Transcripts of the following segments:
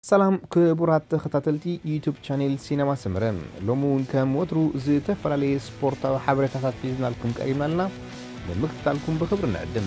سلام كبرات تختاتلتي يوتيوب شانل سينما سمرن لومون كم وترو زي تفرالي سبورتا وحبرتات حيزنا لكم قريبنا لنا بمقتالكم بخبر نقدم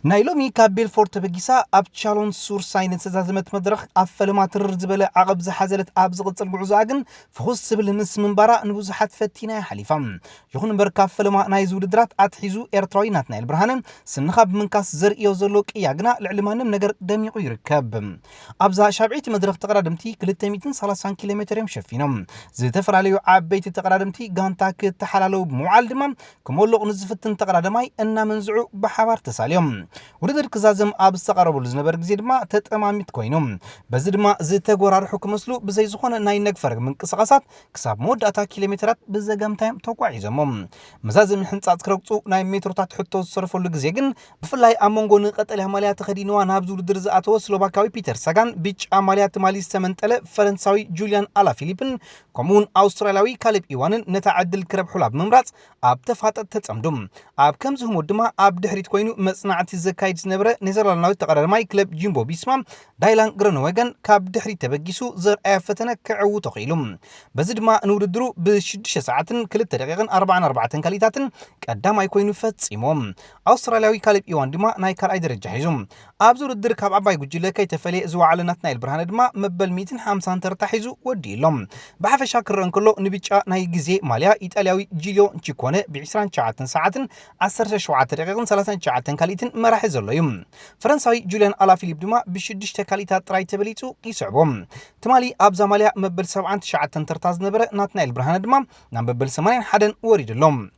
نايلومي كابيل فورت بجيسا أبتشالون سور ساينس زازمت مدرخ أفلمات الرزبلة عقب زحزلت أبزغت البعزاقن فخص سبل مس من براء نبوزحات فتينا حليفا يخون بركا فلما نايزو درات أتحيزو إرتروينات نايل برهانن سنخاب من كاس زر إيوزلوك إياقنا لعلمانم نقر دميقو يركب أبزا شابعيت مدرخ تقرادمتي كل 30 كيلومتر مشفينم زي تفر عليو عبيت تقرادمتي غانتاك تحلالو بمعالدما كمولو نزفتن تقرادماي إنا منزعو بحوار تساليوم ودر كزازم أبستقربوا لزنبر جزيد ما تتأماميت كوينهم بزد ما زي تقرار حكم مسلو بزي زخون ناي نقفرق من قصقصات كساب مود أتا كيلومترات بزاقام تايم توقعي زمهم مزازم حنصات كروكتو ناي متروتات حتو صرفوا لقزيقن بفلاي أمونغو نقط الهماليات خدينوا نابزو لدرزقاتو سلوباكاوي بيتر ساقان بيش أماليات مالي سمنتل فرنساوي جوليان ألا فيليبن كومون أوسترالياوي كاليب إيوانن نتعدل كرب حلاب ممرات أب تفاتت تتعمدم أب كمزهم ودما أب دحريت كوينو مصنعت زكايد زنبره نيزرلانداوي تقررماي كلب جيمبو بيسما دايلان غرنوغان كاب دحري تبغيسو زر افتنا كعو تخيلم بزدما نوددرو ب6 ساعتن كل دقيقه 44 كاليتاتن قداماي كوينو فصيموم أوسترالياوي كاليب إيوان دما ناي كارأي درجة حيزم أبزور الدر كاب عباي قجلة كي تفلي زوعلنات نايل برهان دما مبل 250 ترتحيزو وديلم بحف شاكر انكلو نبيتشا ناي جزي ماليا إيطالياوي جيليو تشيكونه ب20 ساعتن 10 دقيقة 30 كاليتن مراح زلويم فرنساوي جوليان ألا فيليب دما ب6 كاليتات تراي تبليتو يسعبهم تمالي أبزا ماليا مبل 7 ترتاز نبره نات نايل برهان دما نام مبل 8 حدن وريد اللوم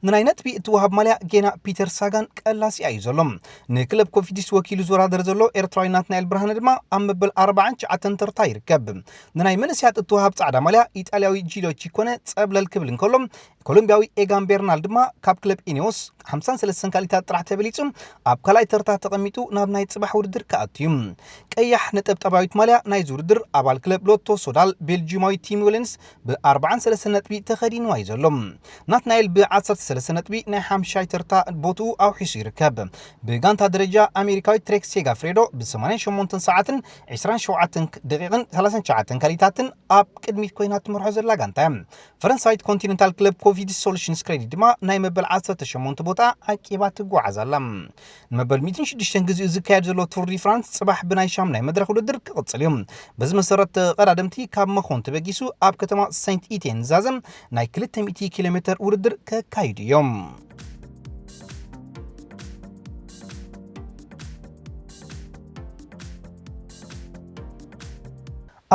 ناينت بي توهب ماليا جينا بيتر ساغان قلاسي ايزولم نكلب كوفيديس وكيل زورا درزلو ايرتراينات نايل برهان دما ام ببل 40 ترتا يركب ناي منسيات توهب صعدا ماليا ايطالياوي جيلو تشيكونه صبلل كبلن كلهم كولومبياوي ايغان بيرنال دما كاب كلب انيوس 53 كاليتات طرح تبليصم اب كلاي ترتا تقميتو ناب ناي صباح ودر كاتيم قيح نطب طباويت ماليا ناي زوردر ابال كلب لوتو سودال بلجيماوي تيم ويلنس ب 43 نطبي تخدين وايزلم نات نايل ب 10 نطبي ناي حمشاي ترتا بوتو او حيش يركب بغانتا درجه امريكاوي تريك سيغا فريدو ب 88 ساعتن 27 دقيقه 39 كاليتاتن اب قدميت كوينات مرحز لا غانتا فرنسايت كونتيننتال كلب كوفيد سولوشنز كريديت دما ناي مبل 18 بوتا عقيبات غعزالم مبل 206 غزي زكايد زلو تور دي فرانس صباح بناي شام ناي مدرخ ودر قصليوم بز مسرت قرادمتي كاب مخون تبغيسو اب كتما سانت ايتين زازم ناي 200 كيلومتر ودر كايديوم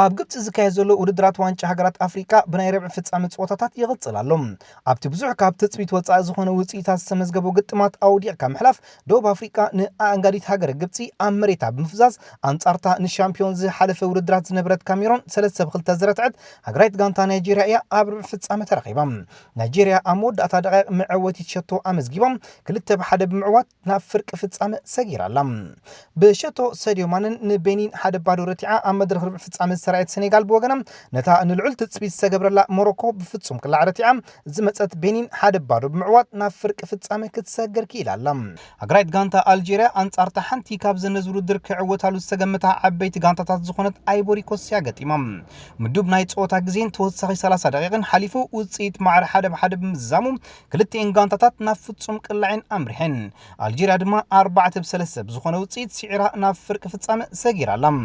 ኣብ ግብጽ ዝካየድ ዘሎ ውድድራት ዋንጫ ሃገራት ኣፍሪካ ብናይ ረብዕ ፍጻመ ጸወታታት ይቕጽላሎም ኣብቲ ብዙሕ ካብ ትጽቢት ወጻኢ ዝኾነ ውጽኢታት ዝተመዝገቡ ግጥማት ኣውዲቕካ ምሕላፍ ደቡብ ኣፍሪካ ንኣንጋዲት ሃገር ግብጺ ኣብ መሬታ ብምፍዛዝ ኣንጻርታ ንሻምፒዮን ዝሓለፈ ውድድራት ዝነበረት ካሜሮን 3-2 ዝረትዐት ሃገራዊት ጋንታ ናይጄርያ እያ ኣብ ረብዕ ፍጻመ ተረኺባ ናይጄርያ ኣብ መወዳእታ ደቂቕ መዕወቲት ሸቶ ኣመዝጊቦም 2-1 ብምዕዋት ናብ ፍርቂ ፍጻመ ሰጊራላ ብሸቶ ሰዲዮ ማንን ንቤኒን 1-0 ረቲዓ ኣብ መድረኽ ረብዕ ፍጻመ سرعت سنغال بوغنم نتا نلعل تتصبيت سغبرلا موروكو بفصوم كلاعرتيام زمصت بينين حد بارو بمعوات نافرق فصامه كتسغر كيلالم اغرايت غانتا الجيريا انصارتا حنتي كاب زنزرو در كعوتالو سغمتا عبيت غانتاታት ዝኮነት አይቦሪ ኮስ ያገጥማም ምድብ ናይ ጾታ ግዜን ተወሳኺ 30 ደቂቃን ሓሊፉ ውጽኢት ማዕረ ሓደ በሓደ ብምዛሙ ክልቲአን ጋንታታት ናብ ፍጹም ቅላዕን ኣምሪሐን አልጄሪያ ድማ 4-3 ዝኮነ ውጽኢት ሲዕራ ናብ ፍርቂ ፍጻመ ሰጊራላም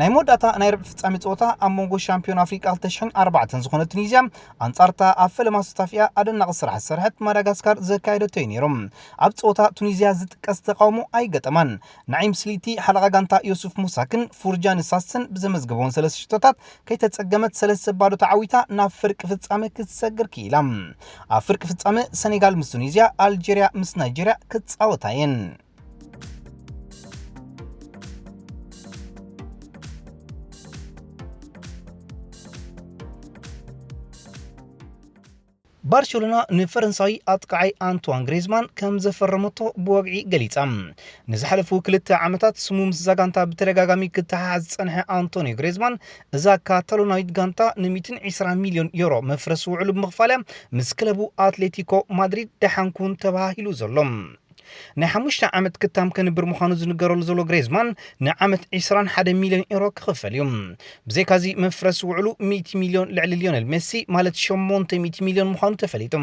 ናይ ሞዳታ ናይ ረብ ፍጻመ ጾታ ኣሞንጎ ሻምፒዮን አፍሪካ 2004 ዝኮነ ቱኒዚያ አንጻርታ ኣፈለማ ስታፊያ ኣደናቕ ስራሕ ሰርሐት ማዳጋስካር ዘካየደቶ ይነሮም ኣብ ጾታ ቱኒዚያ ዝጥቀስ ተቃውሞ ኣይገጠማን ናዒም ስሊቲ ሓለቃ ጋንታ ዮሱፍ ሙሳክን ፉርጃን ሳስን ብዘመዝገበውን ሰለስተ ሽቶታት ከይተጸገመት 3-0 ተዓዊታ ናብ ፍርቂ ፍጻመ ክትሰግር ኪኢላ ኣብ ፍርቂ ፍጻመ ሰኔጋል ምስ ቱኒዚያ አልጄሪያ ምስ ናይጄርያ ክትጻወታየን بارسلونا نفرنساوي أتقعي أنطوان غريزمان كم زفرمتو بوقعي قليتام نزحلفو كلتا عمتات سموم زاقانتا بترقاقامي كتاحاز صنح أنطوني غريزمان إذا كاتالونايد غانتا 220 مليون يورو مفرسو علوب مغفالة مسكلبو أتليتيكو مدريد دحانكون تباهيلو زلوم ናይ 5 ዓመት ክታም ከንብር ምዃኑ ዝንገረሉ ዘሎ ግሬዝማን ንዓመት 21 ሚልዮን ዩሮ ክኽፈል እዩ ብዘይካዚ መፍረስ ውዕሉ 100 ሚልዮን ልዕሊ ሊዮነል ሜሲ ማለት 800 ሚልዮን ምዃኑ ተፈሊጡ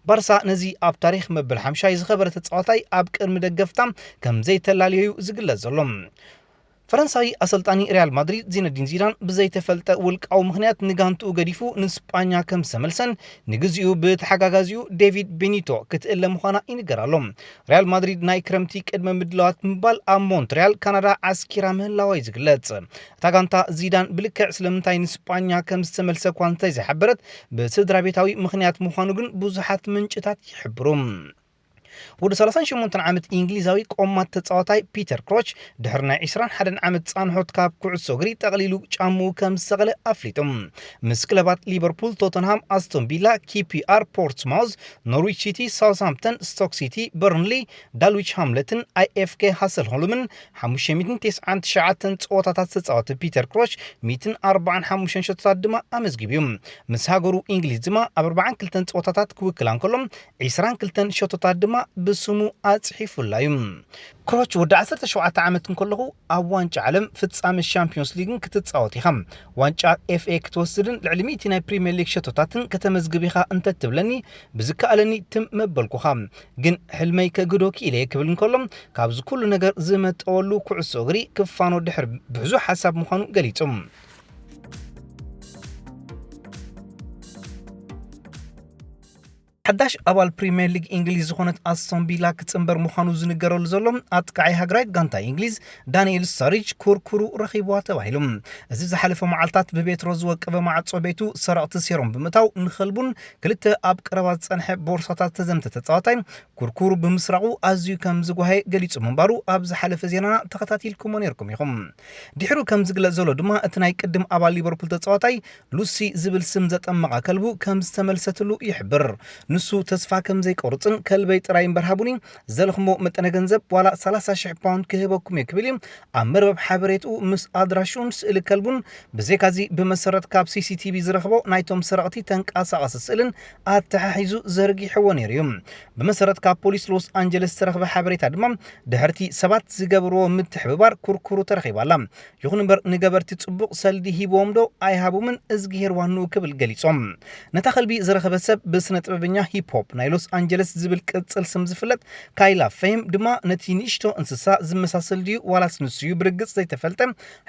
ባርሳ ነዚ ኣብ ታሪኽ መበል 50 ዝኸበረ ተጻዋታይ ኣብ ቅድሚ ደገፍታ ከም ዘይተላለዩ ዝግለጽ ዘሎ ፈረንሳዊ አሰልጣኒ ሪያል ማድሪድ ዚነዲን ዚዳን ብዘይተፈልጠ ውልቃው ምክንያት ንጋንቱ ገዲፉ ንስፓኛ ከም ሰመልሰን ንግዚኡ ብተሓጋጋዚኡ ዴቪድ ቤኒቶ ክትእለ ምዃና ይንገራሎም ሪያል ማድሪድ ናይ ክረምቲ ቅድመ ምድላዋት ምባል ኣብ ሞንትሪያል ካናዳ ዓስኪራ ምህላዋ ዝግለጽ እታ ጋንታ ዚዳን ብልክዕ ስለምንታይ ንስፓኛ ከም ዝተመልሰ እኳ እንተይዝሓበረት ብስድራ ቤታዊ ምክንያት ምዃኑ ግን ብዙሓት ምንጭታት ይሕብሩ ወደ 38 ዓመት እንግሊዛዊ ቆማት ተጻዋታይ ፒተር ክሮች ድሕሪ ናይ 21 ዓመት ጻንሖት ካብ ኩዕሶ እግሪ ጠቕሊሉ ጫሙ ከም ዝተቐለ ኣፍሊጡ ምስ ክለባት ሊቨርፑል ቶተንሃም ኣስቶን ቪላ ኪፒአር ፖርትስማውዝ ኖርዊች ሲቲ ሳውዝሃምፕተን ስቶክ ሲቲ በርንሊ ዳልዊች ሃምለትን አይኤፍኬ ሃሰልሆልምን 599 ጸወታታት ተጻወተ ፒተር ክሮች 145 ሸቶታት ድማ ኣመዝጊቡ ምስ ሃገሩ እንግሊዝ ድማ ኣብ 42 ጸወታታት ክውክል እንከሎም 22 ሸቶታት ድማ ብስሙ ኣጽሒፉላዩ ክሮች ወደ 17 ዓመት እንከለኹ ኣብ ዋንጫ ዓለም ፍጻሜ ሻምፒዮንስ ሊግን ክትጻወት ኢኻ ዋንጫ ኤፍኤ ክትወስድን ልዕሊ 100 ናይ ፕሪሚየር ሊግ ሸቶታትን ከተመዝግብ ኢኻ እንተትብለኒ ብዝከኣለኒ ትም መበልኩኻ ግን ሕልመይ ከግዶኪ ኢለ ክብል እንከሎም ካብዚ ኩሉ ነገር ዝመጠወሉ ኩዕሶ እግሪ ክፋኖ ድሕር ብዙሕ ሓሳብ ምዃኑ ገሊጹ حداش أبال بريمير ليج إنجليز زخونت أستون فيلا كتنبر مخانو زنقرل زلهم أتقعي هاجرايت غانتا إنجليز دانييل ستاريج كوركورو رخيبوا توهيلهم أزيز حلف معلطات ببيت روز وكبا مع صوبيتو سرقت سيرهم بمتاو نخلبون كلتا أب قربات صنح بورصاتات تزمت تتعاطين كوركورو بمسرعو أزيو كم زقوهي قليتو منبارو أبز حلف زينانا تخطاتي لكم ونيركم يخم ديحرو كم زقل زولو دما أتناي قدم أبال ليفربول تتعاطي لوسي زبل سمزت أمغا كلبو كم استملستلو يحبر ንሱ ተስፋ ከም ዘይቆርጽን ከልበይ ጥራይን በርሃቡኒ ዘልኽሞ መጠነ ገንዘብ ዋላ 30,000 ፓውንድ ክህበኩም ይክብል ኣብ መርበብ ሓበሬቱ ምስ ኣድራሹን ስእሊ ከልቡን ብዘይካዚ ብመሰረት ካብ ሲሲቲቪ ዝረኽቦ ናይቶም ሰረቕቲ ተንቃሳቐሲ ስእልን ኣተሓሒዙ ዘርጊሕዎ ነይሩ እዩ ብመሰረት ካብ ፖሊስ ሎስ አንጀለስ ዝረኽበ ሓበሬታ ድማ ድሕርቲ ሰባት ዝገብርዎ ምትሕብባር ኩርኩሩ ተረኺባላ ይኹን እምበር ንገበርቲ ጽቡቕ ሰልዲ ሂቦም ዶ ኣይሃቡምን እዝጊሄርዋኑ ክብል ገሊጾም ነታ ከልቢ ዝረኽበ ሰብ ብስነ ጥበበኛ ሂፕ ሆፕ ናይ ሎስ አንጀለስ ዝብል ቅጽል ስም ዝፍለጥ ካይላ ፌም ድማ ነቲ ንእሽቶ እንስሳ ዝመሳሰል ድዩ ዋላስ ንስዩ ብርግጽ ዘይተፈልጠ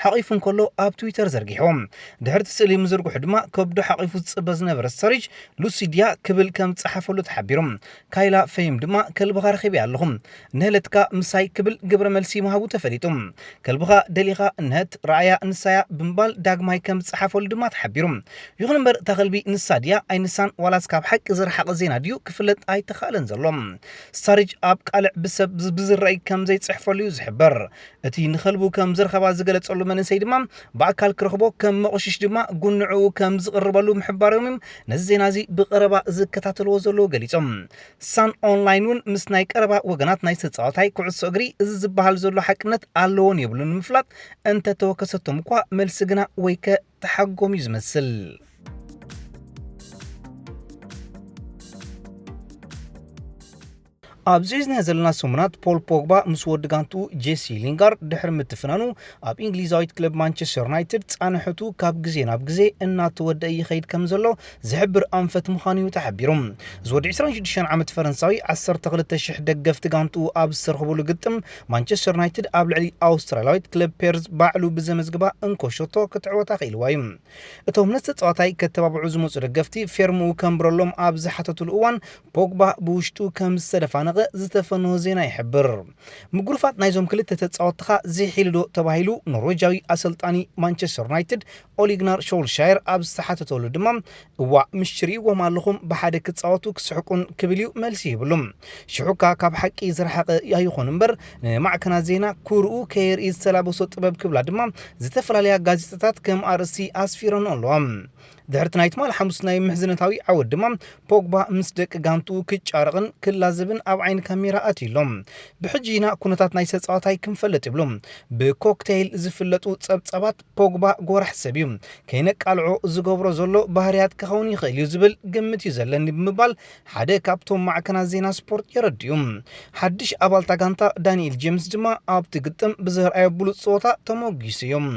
ሓቂፉን ከሎ ኣብ ትዊተር ዘርጊሖም ድሕርቲ ስእሊ ምዝርግሑ ድማ ከብዶ ሓቂፉ ዝጽበ ዝነበረ ስቶሪጅ ሉሲድያ ክብል ከም ጽሓፈሉ ተሓቢሮም ካይላ ፌም ድማ ከልብኻ ረኺበ ኣለኹም ንህለትካ ምሳይ ክብል ግብረ መልሲ መሃቡ ተፈሊጦም ከልብኻ ደሊኻ እንህት ራእያ እንሳያ ብምባል ዳግማይ ከም ጽሓፈሉ ድማ ተሓቢሮም ይኹን እምበር ተኸልቢ ንሳድያ ኣይንሳን ዋላስ ካብ ሓቂ ዝረሓቐ ዜና ድዩ ክፍለጥ ኣይተኻለን ዘሎም ስታሪጅ ኣብ ቃልዕ ብሰብ ብዝረአይ ከም ዘይጽሕፈሉ ዝሕበር እቲ ንኸልቡ ከም ዝረኸባ ዝገለጸሉ መንሰይ ድማ ብኣካል ክረኽቦ ከም መቕሽሽ ድማ ጉንዑ ከም ዝቕርበሉ ምሕባሮም ነዚ ዜና እዚ ብቐረባ ዝከታተልዎ ዘሎ ገሊጾም ሳን ኦንላይን ውን ምስ ናይ ቀረባ ወገናት ናይ ተጻዋታይ ኩዕሶ እግሪ እዚ ዝበሃል ዘሎ ሓቅነት ኣለዎን የብሉን ምፍላጥ እንተ ተወከሰቶም እኳ መልሲ ግና ወይከ ተሓጎም እዩ ዝመስል ኣብ ዚዝነ ዘለና ሰሙናት ፖል ፖግባ ምስ ወዲ ጋንቱ ጄሲ ሊንጋርድ ድሕሪ ምትፍናኑ ኣብ እንግሊዛዊት ክለብ ማንቸስተር ዩናይትድ ጻንሕቱ ካብ ግዜ ናብ ግዜ እናተወደአ ይኸይድ ከም ዘሎ ዝሕብር ኣንፈት ምዃኑ ተሓቢሮም ዝወዲ 26 ዓመት ፈረንሳዊ 12,000 ደገፍቲ ጋንቱ ኣብ ዝተረኽብሉ ግጥም ማንቸስተር ዩናይትድ ኣብ ልዕሊ ኣውስትራልያዊት ክለብ ፔርዝ ባዕሉ ብዘመዝግባ እንኮሸቶ ክትዕወታ ኽኢልዋ እዩ እቶም ነቲ ተጻዋታይ ከተባብዑ ዝመፁ ደገፍቲ ፌርሙ ከምብረሎም ኣብ ዝሓተትሉ እዋን ፖግባ ብውሽጡ ከም ዝተደፋነቐ ዝተፈነወ ዜና ይሕብር ምጉርፋት ናይዞም ክልተ ተጻወትኻ ዝሒልዶ ተባሂሉ ኖርዌጃዊ ኣሰልጣኒ ማንቸስተር ዩናይትድ ኦሊግናር ሾልሻየር ኣብ ዝተሓተተሉ ድማ እዋዕ ምሽሪዎም ኣለኹም ብሓደ ክጻወቱ ክስሕቁን ክብል እዩ መልሲ ይብሉም ሽሑካ ካብ ሓቂ ዝረሓቐ ኣይኾን እምበር ንማዕከናት ዜና ኩርኡ ከይርኢ ዝተላበሶ ጥበብ ክብላ ድማ ዝተፈላለያ ጋዜጣታት ከም ኣርእስቲ ኣስፊረን ኣለዋ ድሕርቲ ናይቲ ማል ሓሙስ ናይ ምሕዝነታዊ ዓወት ድማ ፖግባ ምስ ደቂ ጋንቱ ክጫረቕን ክላዝብን ኣብ ዓይኒ ካሜራ ኣትዩሎም ብሕጂና ኩነታት ናይ ተጻዋታይ ክንፈልጥ ይብሎም ብኮክቴይል ዝፍለጡ ጸብጸባት ፖግባ ጎራሕ ሰብ እዩ ከይነቃልዖ ዝገብሮ ዘሎ ባህርያት ክኸውን ይኽእል እዩ ዝብል ግምት እዩ ዘለኒ ብምባል ሓደ ካብቶም ማዕከናት ዜና ስፖርት የረድዩ ሓድሽ ኣባልታ ጋንታ ዳንኤል ጄምስ ድማ ኣብቲ ግጥም ብዝርአዮ ብሉፅ ጸወታ ተሞጊሱ እዮም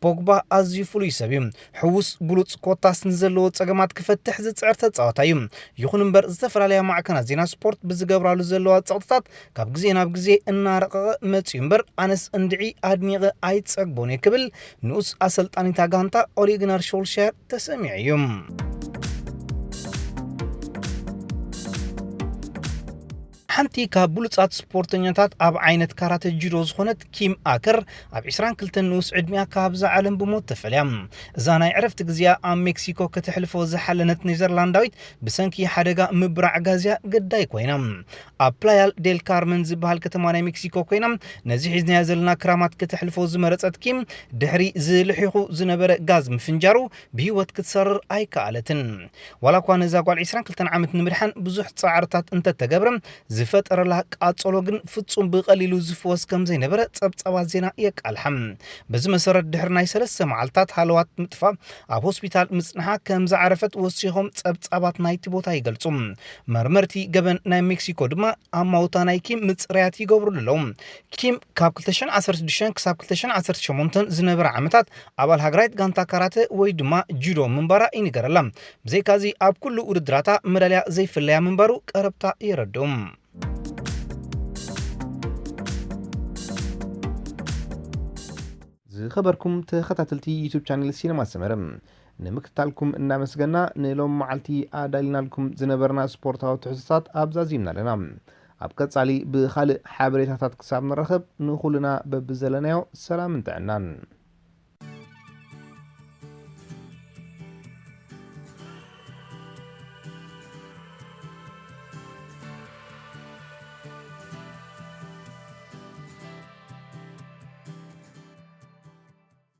ፖግባ ኣዝዩ ፍሉይ ሰብ እዩ ሕውስ ብሉፅ ኮታስ ንዘለዎ ጸገማት ክፈትሕ ዝፅዕር ተጻዋታ እዩ ይኹን እምበር ዝተፈላለያ ማዕከናት ዜና ስፖርት ብዝገብራሉ ዘለዋ ጸቕጥታት ካብ ግዜ ናብ ግዜ እናረቐቐ መፅዩ እምበር ኣነስ እንድዒ ኣድኒቐ ኣይጸግቦን ክብል ንኡስ ኣሰልጣኒታ ጋንታ ኦሊ ጉናር ሶልሻየር ተሰሚዑ እዩ ሓንቲ ካብ ብሉጻት ስፖርተኛታት ኣብ ዓይነት ካራተ ጁዶ ዝኾነት ኪም ኣከር ኣብ 22 ንኡስ ዕድሚያ ካብዛ ዓለም ብሞት ተፈልያ እዛ ናይ ዕረፍቲ ግዜያ ኣብ ሜክሲኮ ክትሕልፎ ዝሓለነት ኔዘርላንዳዊት ብሰንኪ ሓደጋ ምብራዕ ጋዝያ ገዳይ ኮይና ኣብ ፕላያል ዴል ካርመን ዝበሃል ከተማ ናይ ሜክሲኮ ኮይና ነዚ ሒዝናያ ዘለና ክራማት ክትሕልፎ ዝመረፀት ኪም ድሕሪ ዝልሒኹ ዝነበረ ጋዝ ምፍንጃሩ ብሂወት ክትሰርር ኣይከኣለትን ዋላ እኳ ነዛ ጓል 22 ዓመት ንምድሓን ብዙሕ ጻዕርታት እንተተገብረ ዝፈጠረላ ቃጸሎ ግን ፍጹም ብቐሊሉ ዝፍወስ ከም ዘይነበረ ጸብጸባት ዜና የቃልሐም በዚ መሰረት ድሕሪ ናይ 3 መዓልታት ሃለዋት ምጥፋ ኣብ ሆስፒታል ምጽናሓ ከም ዝዓረፈት ወሲኾም ጸብጸባት ናይቲ ቦታ ይገልጹ መርመርቲ ገበን ናይ ሜክሲኮ ድማ ኣብ ማውታ ናይ ኪም ምጽረያት ይገብሩሉ ኣለዉ ኪም ካብ 2016 ክሳብ 2018 ዝነበረ ዓመታት ኣባል ሃገራዊት ጋንታ ካራተ ወይ ድማ ጁዶ ምንባራ ይንገረላ ብዘይካዚ ኣብ ኩሉ ውድድራታ መዳልያ ዘይፍለያ ምንባሩ ቀረብታ ይረድኡ ዝኸበርኩም ተኸታተልቲ ዩቲዩብ ቻናል ሲነማ ሰመረ ንምክታልኩም እናመስገና ንሎም መዓልቲ ኣዳሊናልኩም ዝነበርና ስፖርታዊ ትሕዝቶታት ኣብዛዚምና ኣለና ኣብ ቀጻሊ ብኻልእ ሓበሬታታት ክሳብ ንረኸብ ንኹልና በብዘለናዮ ሰላም እንተዕናን